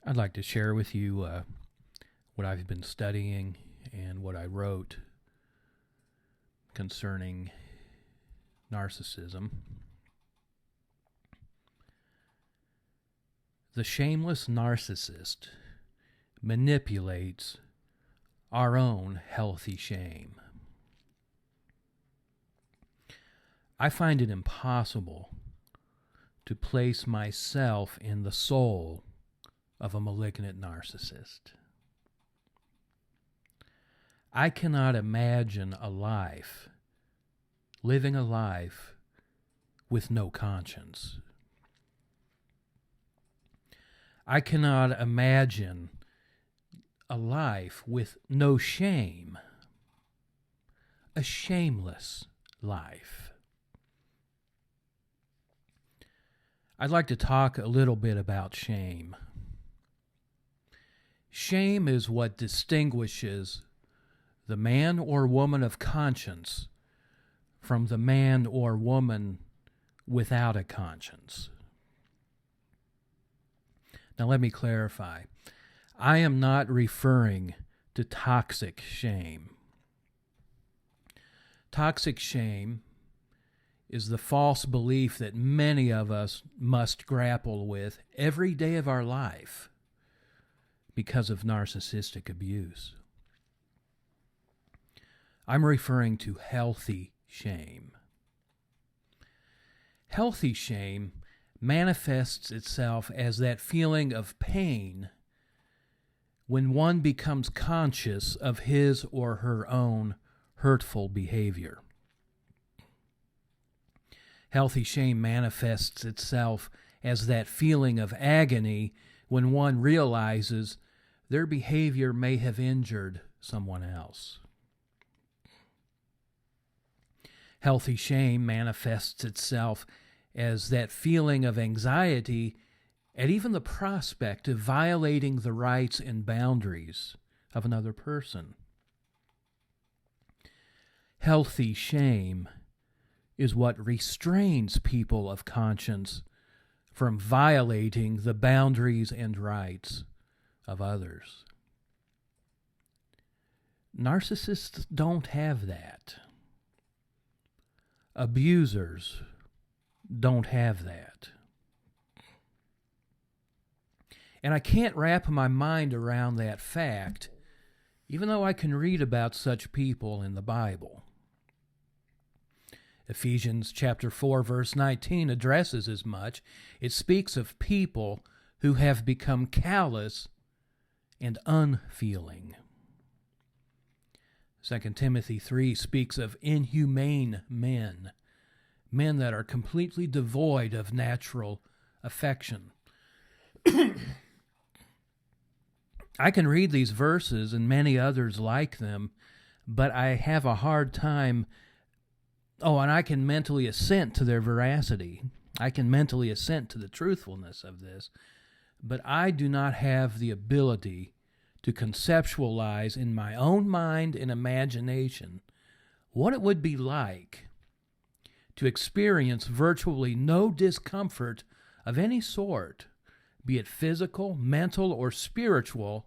I'd like to share with you what I've been studying and what I wrote concerning narcissism. The shameless narcissist manipulates our own healthy shame. I find it impossible to place myself in the soul of a malignant narcissist. I cannot imagine living a life with no conscience. I cannot imagine a life with no shame, a shameless life. I'd like to talk a little bit about shame. Shame is what distinguishes the man or woman of conscience from the man or woman without a conscience. Now let me clarify. I am not referring to toxic shame. Toxic shame is the false belief that many of us must grapple with every day of our life because of narcissistic abuse. I'm referring to healthy shame. Healthy shame manifests itself as that feeling of pain when one becomes conscious of his or her own hurtful behavior. Healthy shame manifests itself as that feeling of agony when one realizes their behavior may have injured someone else. Healthy shame manifests itself as that feeling of anxiety at even the prospect of violating the rights and boundaries of another person. Healthy shame is what restrains people of conscience from violating the boundaries and rights of others. Narcissists don't have that. Abusers don't have that. And I can't wrap my mind around that fact, even though I can read about such people in the Bible. Ephesians chapter 4, verse 19 addresses as much. It speaks of people who have become callous and unfeeling. 2 Timothy 3 speaks of inhumane men that are completely devoid of natural affection. I can read these verses and many others like them, but I have a hard time. And I can mentally assent to their veracity. I can mentally assent to the truthfulness of this, but I do not have the ability to conceptualize in my own mind and imagination what it would be like to experience virtually no discomfort of any sort, be it physical, mental, or spiritual,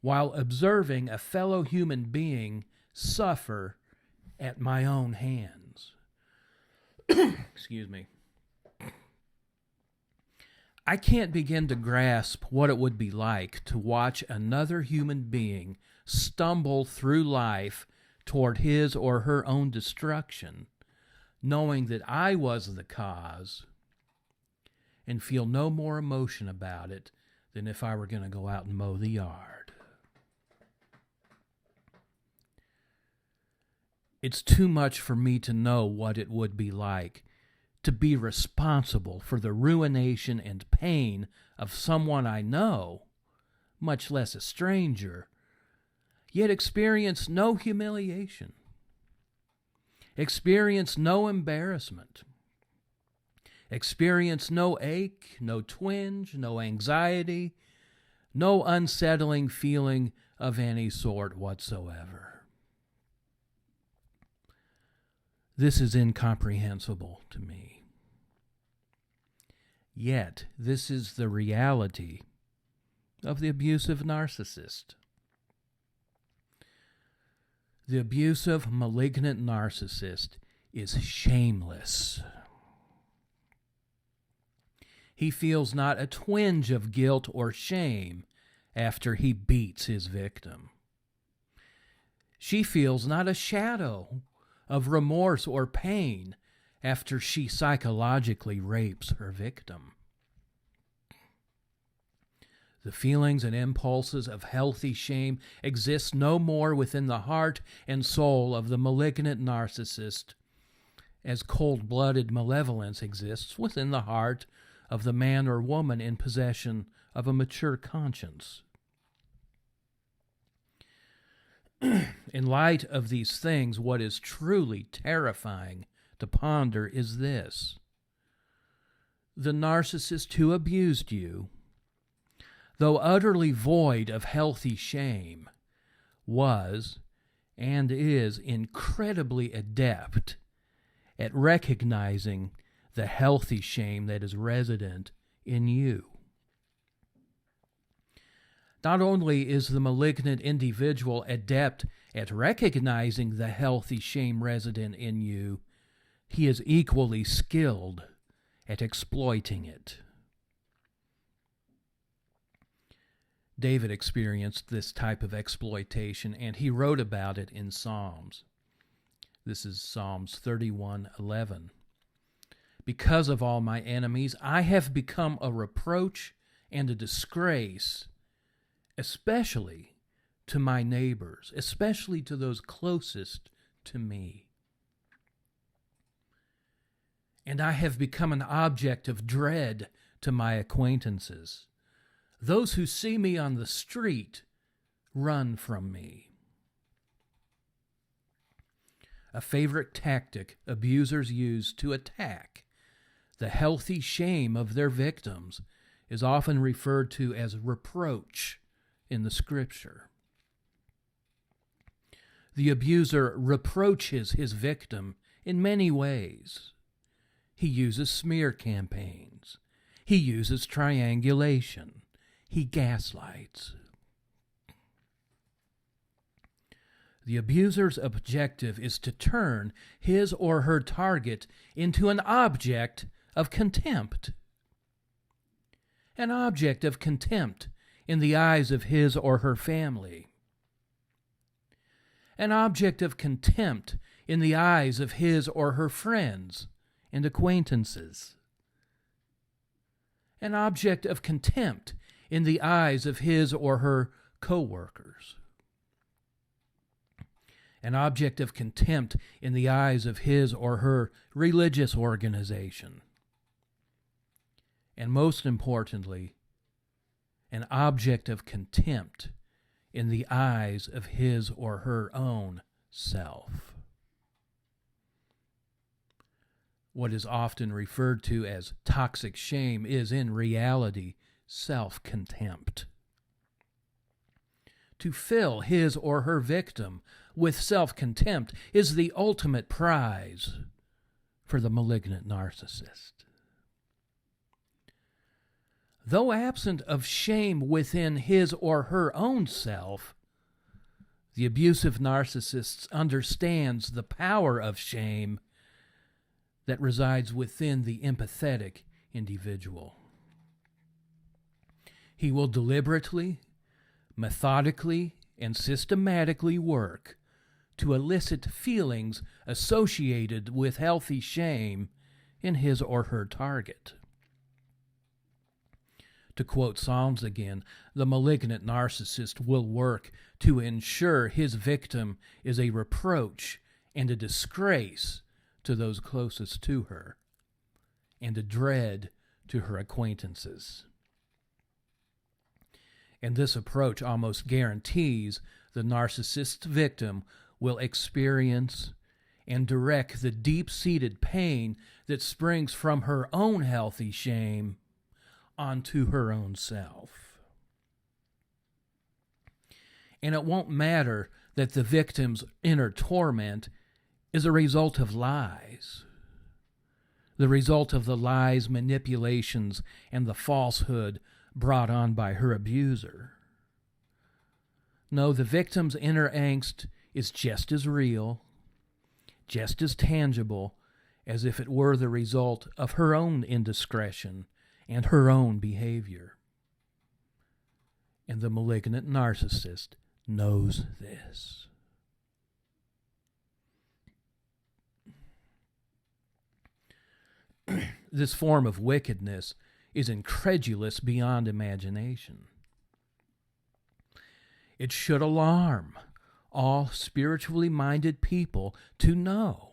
while observing a fellow human being suffer at my own hands. Excuse me. I can't begin to grasp what it would be like to watch another human being stumble through life toward his or her own destruction, knowing that I was the cause, and feel no more emotion about it than if I were going to go out and mow the yard. It's too much for me to know what it would be like to be responsible for the ruination and pain of someone I know, much less a stranger, yet experience no humiliation, experience no embarrassment, experience no ache, no twinge, no anxiety, no unsettling feeling of any sort whatsoever. This is incomprehensible to me. Yet, this is the reality of the abusive narcissist. The abusive, malignant narcissist is shameless. He feels not a twinge of guilt or shame after he beats his victim. She feels not a shadow of remorse or pain after she psychologically rapes her victim. The feelings and impulses of healthy shame exist no more within the heart and soul of the malignant narcissist as cold-blooded malevolence exists within the heart of the man or woman in possession of a mature conscience. In light of these things, what is truly terrifying to ponder is this: the narcissist who abused you, though utterly void of healthy shame, was and is incredibly adept at recognizing the healthy shame that is resident in you. Not only is the malignant individual adept at recognizing the healthy shame resident in you, he is equally skilled at exploiting it. David experienced this type of exploitation, and he wrote about it in Psalms. This is Psalms 31:11. Because of all my enemies, I have become a reproach and a disgrace, especially to my neighbors, especially to those closest to me. And I have become an object of dread to my acquaintances. Those who see me on the street run from me. A favorite tactic abusers use to attack the healthy shame of their victims is often referred to as reproach in the Scripture. The abuser reproaches his victim in many ways. He uses smear campaigns. He uses triangulation. He gaslights. The abuser's objective is to turn his or her target into an object of contempt. An object of contempt in the eyes of his or her family. An object of contempt in the eyes of his or her friends and acquaintances. An object of contempt in the eyes of his or her co-workers. An object of contempt in the eyes of his or her religious organization. And most importantly, an object of contempt in the eyes of his or her own self. What is often referred to as toxic shame is in reality self-contempt. To fill his or her victim with self-contempt is the ultimate prize for the malignant narcissist. Though absent of shame within his or her own self, the abusive narcissist understands the power of shame that resides within the empathetic individual. He will deliberately, methodically, and systematically work to elicit feelings associated with healthy shame in his or her target. To quote Psalms again, the malignant narcissist will work to ensure his victim is a reproach and a disgrace to those closest to her, and a dread to her acquaintances. And this approach almost guarantees the narcissist's victim will experience and direct the deep-seated pain that springs from her own healthy shame onto her own self. And it won't matter that the victim's inner torment is a result of lies, the result of the lies, manipulations, and the falsehood brought on by her abuser. No, the victim's inner angst is just as real, just as tangible, as if it were the result of her own indiscretion and her own behavior. And the malignant narcissist knows this. This form of wickedness is incredulous beyond imagination. It should alarm all spiritually minded people to know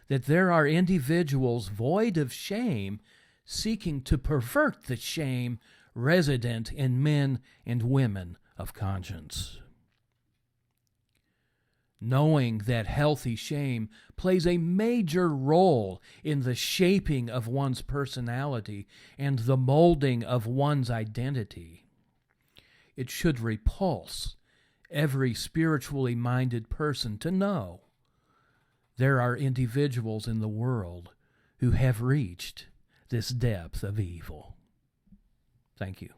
that there are individuals void of shame seeking to pervert the shame resident in men and women of conscience. Knowing that healthy shame plays a major role in the shaping of one's personality and the molding of one's identity, it should repulse every spiritually minded person to know there are individuals in the world who have reached this depth of evil. Thank you.